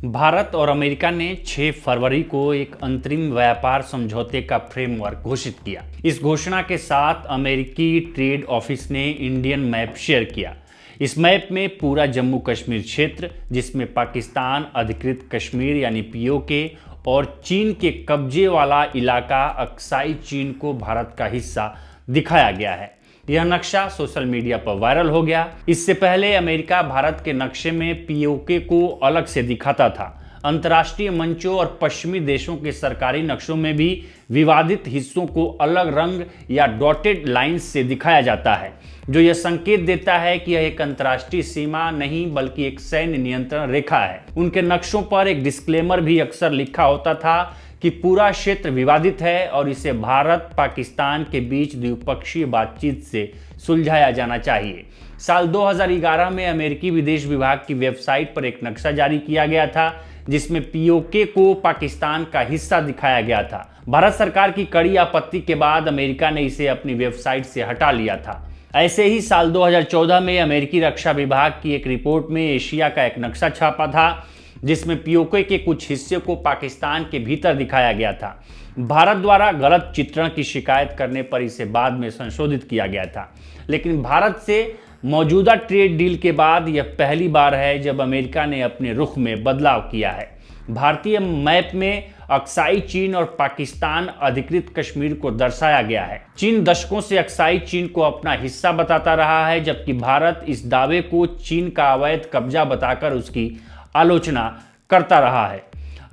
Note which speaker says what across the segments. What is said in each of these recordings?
Speaker 1: भारत और अमेरिका ने 6 फरवरी को एक अंतरिम व्यापार समझौते का फ्रेमवर्क घोषित किया। इस घोषणा के साथ अमेरिकी ट्रेड ऑफिस ने इंडियन मैप शेयर किया। इस मैप में पूरा जम्मू कश्मीर क्षेत्र, जिसमें पाकिस्तान अधिकृत कश्मीर यानी पीओके और चीन के कब्जे वाला इलाका अक्साई चीन को भारत का हिस्सा दिखाया गया है। यह नक्शा सोशल मीडिया पर वायरल हो गया। इससे पहले अमेरिका भारत के नक्शे में पीओके को अलग से दिखाता था। अंतर्राष्ट्रीय मंचों और पश्चिमी देशों के सरकारी नक्शों में भी विवादित हिस्सों को अलग रंग या डॉटेड लाइंस से दिखाया जाता है, जो यह संकेत देता है कि यह एक अंतर्राष्ट्रीय सीमा नहीं बल्कि एक सैन्य नियंत्रण रेखा है। उनके नक्शों पर एक डिस्क्लेमर भी अक्सर लिखा होता था कि पूरा क्षेत्र विवादित है और इसे भारत पाकिस्तान के बीच द्विपक्षीय बातचीत से सुलझाया जाना चाहिए। साल 2011 में अमेरिकी विदेश विभाग की वेबसाइट पर एक नक्शा जारी किया गया था, जिसमें पीओके को पाकिस्तान का हिस्सा दिखाया गया था। भारत सरकार की कड़ी आपत्ति के बाद अमेरिका ने इसे अपनी वेबसाइट से हटा लिया था। ऐसे ही साल 2014 में अमेरिकी रक्षा विभाग की एक रिपोर्ट में एशिया का एक नक्शा छापा था, जिसमें पीओके के कुछ हिस्से को पाकिस्तान के भीतर दिखाया गया था। भारत द्वारा गलत चित्रण की शिकायत करने पर इसे बाद में संशोधित किया गया था, लेकिन भारत से मौजूदा ट्रेड डील के बाद यह पहली बार है जब अमेरिका ने अपने रुख में बदलाव किया है। भारतीय मैप में अक्साई चीन और पाकिस्तान अधिकृत कश्मीर को दर्शाया गया है। चीन दशकों से अक्साई चीन को अपना हिस्सा बताता रहा है, जबकि भारत इस दावे को चीन का अवैध कब्जा बताकर उसकी आलोचना करता रहा है।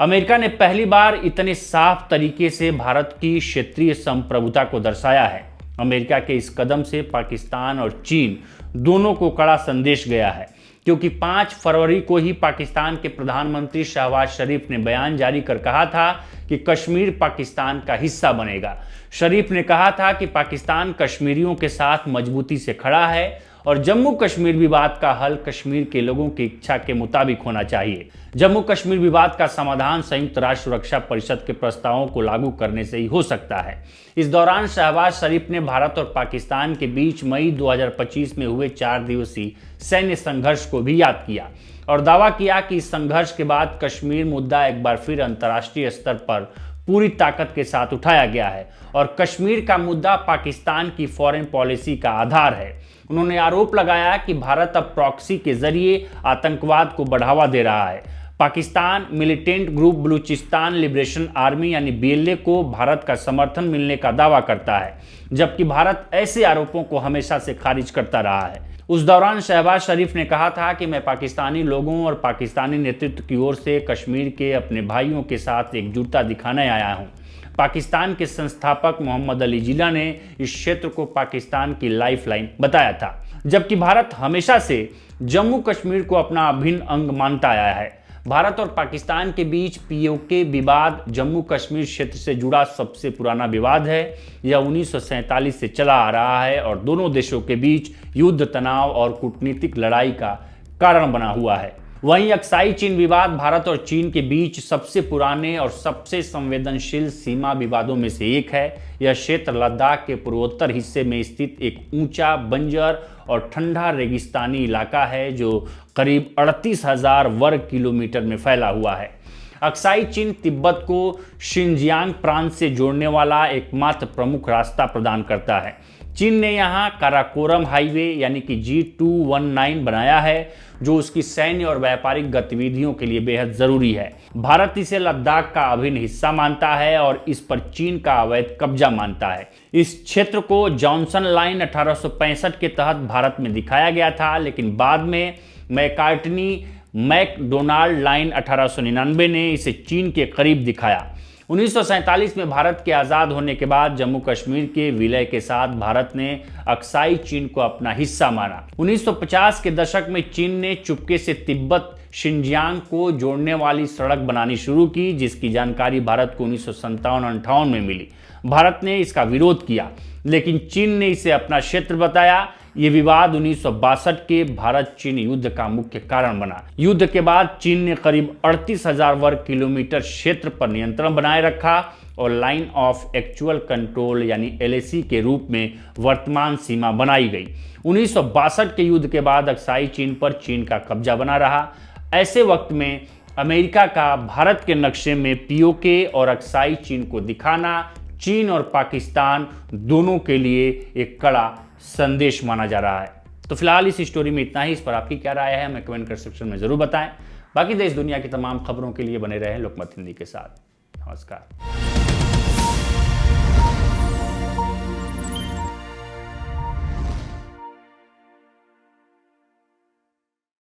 Speaker 1: अमेरिका ने पहली बार इतने साफ तरीके से भारत की क्षेत्रीय संप्रभुता को दर्शाया है। अमेरिका के इस कदम से पाकिस्तान और चीन दोनों को कड़ा संदेश गया है, क्योंकि 5 फरवरी को ही पाकिस्तान के प्रधानमंत्री शहबाज शरीफ ने बयान जारी कर कहा था कि कश्मीर पाकिस्तान का हिस्सा बनेगा। शरीफ ने कहा था कि पाकिस्तान कश्मीरियों के साथ मजबूती से खड़ा है और जम्मू कश्मीर विवाद का हल कश्मीर के लोगों की इच्छा के मुताबिक होना चाहिए। जम्मू कश्मीर विवाद का समाधान संयुक्त राष्ट्र सुरक्षा परिषद के प्रस्तावों को लागू करने से ही हो सकता है। इस दौरान शहबाज शरीफ ने भारत और पाकिस्तान के बीच मई 2025 में हुए 4 दिवसीय सैन्य संघर्ष को भी याद किया और दावा किया कि इस संघर्ष के बाद कश्मीर मुद्दा एक बार फिर अंतर्राष्ट्रीय स्तर पर पूरी ताकत के साथ उठाया गया है और कश्मीर का मुद्दा पाकिस्तान की फॉरेन पॉलिसी का आधार है। उन्होंने आरोप लगाया कि भारत अब प्रॉक्सी के जरिए आतंकवाद को बढ़ावा दे रहा है। Pakistan militant group Balochistan liberation army यानी बीएलए को भारत का समर्थन मिलने का दावा करता है, जबकि भारत ऐसे आरोपों को हमेशा से खारिज करता रहा है। उस दौरान शहबाज शरीफ ने कहा था कि मैं पाकिस्तानी लोगों और पाकिस्तानी नेतृत्व की ओर से कश्मीर के अपने भाइयों के साथ एकजुटता दिखाने आया हूं। पाकिस्तान के संस्थापक मोहम्मद अली जिन्ना ने इस क्षेत्र को पाकिस्तान की लाइफलाइन बताया था, जबकि भारत हमेशा से जम्मू कश्मीर को अपना अभिन्न अंग मानता आया है। भारत और पाकिस्तान के बीच पीओके विवाद जम्मू कश्मीर क्षेत्र से जुड़ा सबसे पुराना विवाद है। यह 1947 से चला आ रहा है और दोनों देशों के बीच युद्ध, तनाव और कूटनीतिक लड़ाई का कारण बना हुआ है। वहीं अक्साई चीन विवाद भारत और चीन के बीच सबसे पुराने और सबसे संवेदनशील सीमा विवादों में से एक है। यह क्षेत्र लद्दाख के पूर्वोत्तर हिस्से में स्थित एक ऊंचा, बंजर और ठंडा रेगिस्तानी इलाका है, जो करीब 38,000 वर्ग किलोमीटर में फैला हुआ है। अक्साई चीन तिब्बत को शिनजियांग प्रांत से जोड़ने वाला एकमात्र प्रमुख रास्ता प्रदान करता है। चीन ने यहाँ काराकोरम हाईवे यानी कि G219 बनाया है, जो उसकी सैन्य और व्यापारिक गतिविधियों के लिए बेहद जरूरी है। भारत इसे लद्दाख का अभिन्न हिस्सा मानता है और इस पर चीन का अवैध कब्जा मानता है। इस क्षेत्र को जॉनसन लाइन 1865 के तहत भारत में दिखाया गया था, लेकिन बाद में मैकार्टनी मैकडोनाल्ड लाइन 1899 ने इसे चीन के करीब दिखाया। 1947 में भारत के आज़ाद होने के बाद जम्मू कश्मीर के विलय के साथ भारत ने अक्साई चीन को अपना हिस्सा माना। 1950 के दशक में चीन ने चुपके से तिब्बत शिनजियांग को जोड़ने वाली सड़क बनानी शुरू की, जिसकी जानकारी भारत को 1957-58 में मिली। भारत ने इसका विरोध किया, लेकिन चीन ने इसे अपना क्षेत्र बताया। ये विवाद 1962 के भारत चीन युद्ध का मुख्य कारण बना। युद्ध के बाद चीन ने करीब 38,000 वर्ग किलोमीटर क्षेत्र पर नियंत्रण बनाए रखा और लाइन ऑफ एक्चुअल कंट्रोल यानी एलएसी के रूप में वर्तमान सीमा बनाई गई। 1962 के युद्ध के बाद अक्साई चीन पर चीन का कब्जा बना रहा। ऐसे वक्त में अमेरिका का भारत के नक्शे में पीओके और अक्साई चीन को दिखाना चीन और पाकिस्तान दोनों के लिए एक कड़ा संदेश माना जा रहा है। तो फिलहाल इस स्टोरी में इतना ही। इस पर आपकी क्या राय है हमें कमेंट कर सेक्शन में जरूर बताएं। बाकी देश दुनिया की तमाम खबरों के लिए बने रहें लोकमत हिंदी के साथ। नमस्कार।